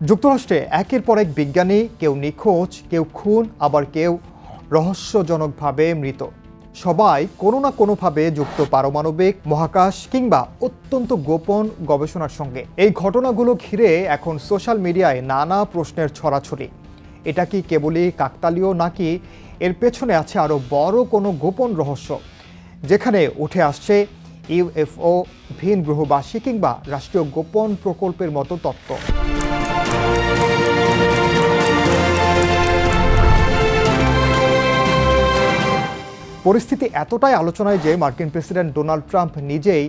যুক্তরাষ্ট্রে একের পর এক বিজ্ঞানী, কেউ নিখোঁজ, কেউ খুন, আবার কেউ রহস্যজনকভাবে মৃত। সবাই কোনো না কোনোভাবে যুক্ত পারমাণবিক, মহাকাশ কিংবা অত্যন্ত গোপন গবেষণার সঙ্গে। এই ঘটনাগুলো ঘিরে এখন সোশ্যাল মিডিয়ায় নানা প্রশ্নের ছড়াছড়ি। এটা কি কেবলই কাকতালীয়, নাকি এর পেছনে আছে আরও বড় কোনো গোপন রহস্য, যেখানে উঠে আসছে ইউএফও, ভিন গ্রহবাসী কিংবা রাষ্ট্রীয় গোপন প্রকল্পের মতো তত্ত্ব। পরিস্থিতি এতটাই আলোচনায় যে মার্কিন প্রেসিডেন্ট ডোনাল্ড ট্রাম্প নিজেই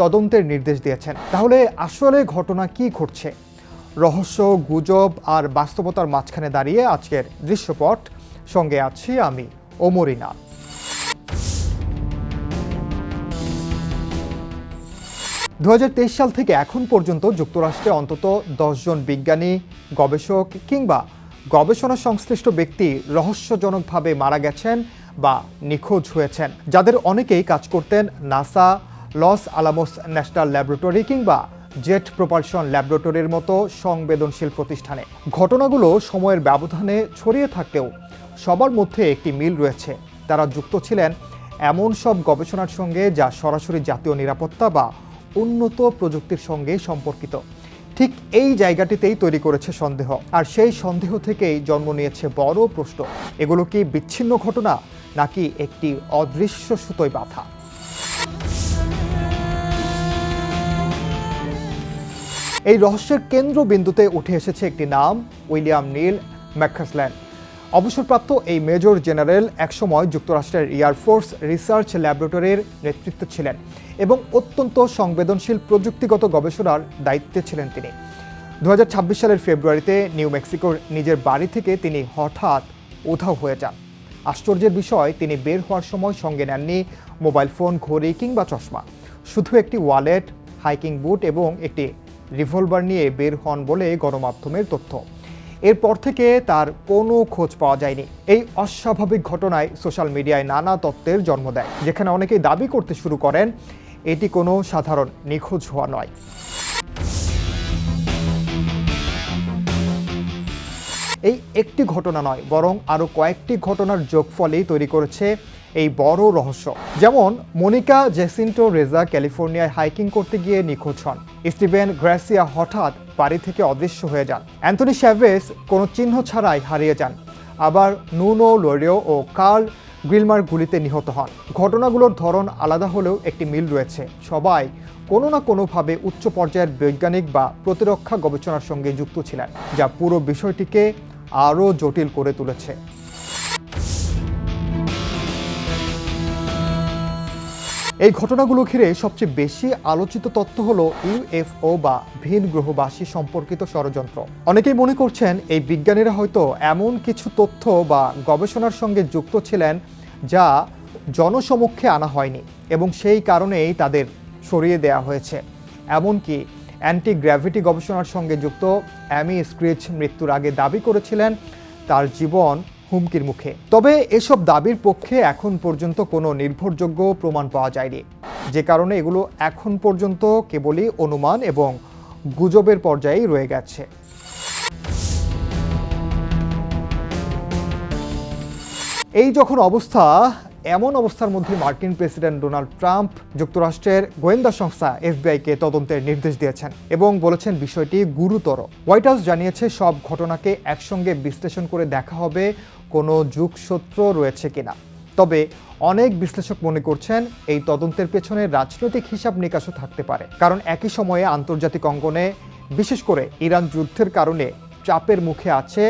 তদন্তের নির্দেশ দিয়েছেন। তাহলে আসলে ঘটনা কি ঘটছে? রহস্য, গুজব আর বাস্তবতার মাঝখানে দাঁড়িয়ে আজকের দৃশ্যপট। সঙ্গে আছি আমি, ওমরিনা। 2023 সাল থেকে এখন পর্যন্ত যুক্তরাষ্ট্রে অন্তত 10 জন বিজ্ঞানী, গবেষক কিংবা গবেষণা সংশ্লিষ্ট ব্যক্তি রহস্যজনকভাবে মারা গেছেন বা নিখোঁজ হয়েছেন, যাদের অনেকেই কাজ করতেন নাসা, লস আলামোস ন্যাশনাল ল্যাবরেটরি কিংবা জেট প্রপালশন ল্যাবরেটরির মতো সংবেদনশীল প্রতিষ্ঠানে। ঘটনাগুলো সময়ের ব্যবধানে ছড়িয়ে থাকলেও সবার মধ্যে একটি মিল রয়েছে। তারা যুক্ত ছিলেন এমন সব গবেষণার সঙ্গে যা সরাসরি জাতীয় নিরাপত্তা বা উন্নত প্রযুক্তির সঙ্গে সম্পর্কিত। ঠিক এই জায়গাটিতেই তৈরি করেছে সন্দেহ, আর সেই সন্দেহ থেকেই জন্ম নিয়েছে বড় প্রশ্ন। এগুলো কি বিচ্ছিন্ন ঘটনা, নাকি একটি অদৃশ্য সুতোয় বাঁধা? এই রহস্যের কেন্দ্রবিন্দুতে উঠে এসেছে একটি নাম, উইলিয়াম নীল ম্যাককাসল্যান্ড। অবসরপ্রাপ্ত এই মেজর জেনারেল একসময় যুক্তরাষ্ট্রের এয়ারফোর্স রিসার্চ ল্যাবরেটরির নেতৃত্বে ছিলেন এবং অত্যন্ত সংবেদনশীল প্রযুক্তিগত গবেষণার দায়িত্বে ছিলেন তিনি। 2026 সালের ফেব্রুয়ারিতে নিউ মেক্সিকোর নিজের বাড়ি থেকে তিনি হঠাৎ উধাও হয়ে যান। আশ্চর্যের বিষয়, তিনি বের হওয়ার সময় সঙ্গে নেননি মোবাইল ফোন, ঘড়ি কিংবা চশমা। শুধু একটি ওয়ালেট, হাইকিং বুট এবং একটি রিভলভার নিয়ে বের হন বলে গণমাধ্যমের তথ্য। এরপর থেকে তার কোনো খোঁজ পাওয়া যায়নি। এই অস্বাভাবিক ঘটনায় সোশ্যাল মিডিয়ায় নানা তত্ত্বের জন্ম দেয়, যেখানে অনেকেই দাবি করতে শুরু করেন এটি কোনো সাধারণ নিখোঁজ হওয়া নয়। এই একটি ঘটনা নয়, বরং আরও কয়েকটি ঘটনার যোগফলেই তৈরি করেছে এই বড় রহস্য। যেমন মনিকা জেসিন্টো রেজা ক্যালিফোর্নিয়ায় হাইকিং করতে গিয়ে নিখোঁজ হন। স্টিভেন গ্রাসিয়া হঠাৎ বাড়ি থেকে অদৃশ্য হয়ে যান। অ্যান্থনি শ্যাভেজ কোনো চিহ্ন ছাড়াই হারিয়ে যান। আবার নুনো লোরিও ও কার্ল গ্রিলমার গুলিতে নিহত হন। ঘটনাগুলোর ধরন আলাদা হলেও একটি মিল রয়েছে। সবাই কোনো না কোনোভাবে উচ্চ পর্যায়ের বৈজ্ঞানিক বা প্রতিরক্ষা গবেষণার সঙ্গে যুক্ত ছিলেন, যা পুরো বিষয়টিকে আরও জটিল করে তুলেছে। এই ঘটনাগুলো ঘিরে সবচেয়ে বেশি আলোচিত তথ্য হলো ইউএফও বা ভিন গ্রহবাসী সম্পর্কিত ষড়যন্ত্র। অনেকেই মনে করছেন এই বিজ্ঞানীরা হয়তো এমন কিছু তথ্য বা গবেষণার সঙ্গে যুক্ত ছিলেন যা জনসমক্ষে আনা হয়নি এবং সেই কারণেই তাদের সরিয়ে দেওয়া হয়েছে। এমনকি অ্যান্টি গ্র্যাভিটি গবেষণার সঙ্গে যুক্ত অ্যামি স্ক্রিচ মৃত্যুর আগে দাবি করেছিলেন তার জীবন হুমকির মুখে। তবে এসব দাবির পক্ষে এখন পর্যন্ত কোনো নির্ভরযোগ্য প্রমাণ পাওয়া যায়নি, যে কারণে এগুলো এখন পর্যন্ত কেবলই অনুমান এবং গুজবের পর্যায়েই রয়ে গেছে। এই যখন অবস্থা, এমন অবস্থার মধ্যে মার্কিন প্রেসিডেন্ট ডোনাল্ড ট্রাম্প যুক্তরাষ্ট্রের গোয়েন্দা সংস্থা এফবিআইকে তদন্তের নির্দেশ দিয়েছেন এবং বলেছেন বিষয়টি গুরুতর। হোয়াইট হাউস জানিয়েছে সব ঘটনাকে একসঙ্গে বিশ্লেষণ করে দেখা হবে কোনো যোগসূত্র রয়েছে কিনা। তবে অনেক বিশ্লেষক মনে করছেন এই তদন্তের পেছনে রাজনৈতিক হিসাব নিকাশও থাকতে পারে, কারণ একই সময়ে আন্তর্জাতিক অঙ্গনে, বিশেষ করে ইরান যুদ্ধের কারণে চাপের মুখে আছে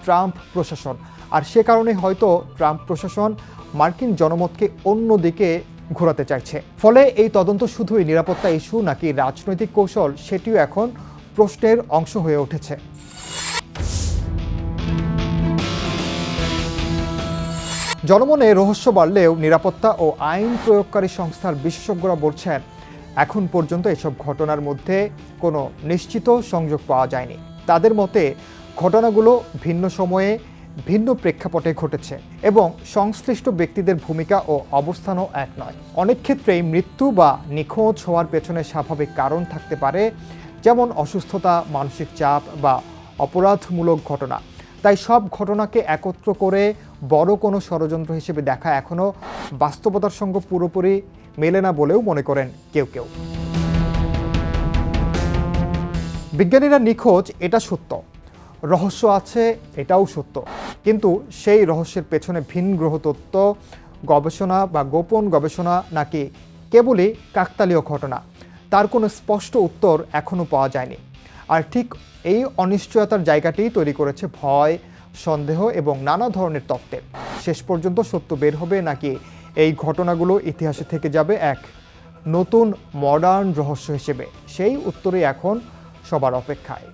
ট্রাম্প প্রশাসন। আর সে কারণে হয়তো ট্রাম্প প্রশাসন মার্কিন জনমতকে অন্যদিকে ঘোরাতে চাইছে। ফলে এই তদন্ত শুধুই নিরাপত্তা ইস্যু নাকি রাজনৈতিক কৌশল, সেটিও এখন প্রশ্নের অংশ হয়ে উঠেছে। জনমনে রহস্য বাড়লেও নিরাপত্তা ও আইন প্রয়োগকারী সংস্থার বিশেষজ্ঞরা বলছেন এখন পর্যন্ত এসব ঘটনার মধ্যে কোনো নিশ্চিত সংযোগ পাওয়া যায়নি। তাদের মতে ঘটনাগুলো ভিন্ন সময়ে, ভিন্ন প্রেক্ষাপটে ঘটেছে এবং সংশ্লিষ্ট ব্যক্তিদের ভূমিকা ও অবস্থানও এক নয়। অনেক ক্ষেত্রেই মৃত্যু বা নিখোঁজ হওয়ার পেছনে স্বাভাবিক কারণ থাকতে পারে, যেমন অসুস্থতা, মানসিক চাপ বা অপরাধমূলক ঘটনা। তাই সব ঘটনাকে একত্র করে বড় কোনো ষড়যন্ত্র হিসেবে দেখা এখনও বাস্তবতার সঙ্গে পুরোপুরি মেলে না বলেও মনে করেন কেউ কেউ। বিজ্ঞানীরা নিখোঁজ, এটা সত্য। রহস্য আছে, এটাও সত্য। কিন্তু সেই রহস্যের পেছনে ভিন গ্রহ তত্ত্ব গবেষণা বা গোপন গবেষণা নাকি কেবলই কাকতালীয় ঘটনা, তার কোনো স্পষ্ট উত্তর এখনও পাওয়া যায়নি। আর ঠিক এই অনিশ্চয়তার জায়গাটি তৈরি করেছে ভয়, সন্দেহ এবং নানা ধরনের তত্ত্বের। শেষ পর্যন্ত সত্য বের হবে নাকি এই ঘটনাগুলো ইতিহাসে থেকে যাবে এক নতুন মডার্ন রহস্য হিসেবে, সেই উত্তরই এখন সবার অপেক্ষায়।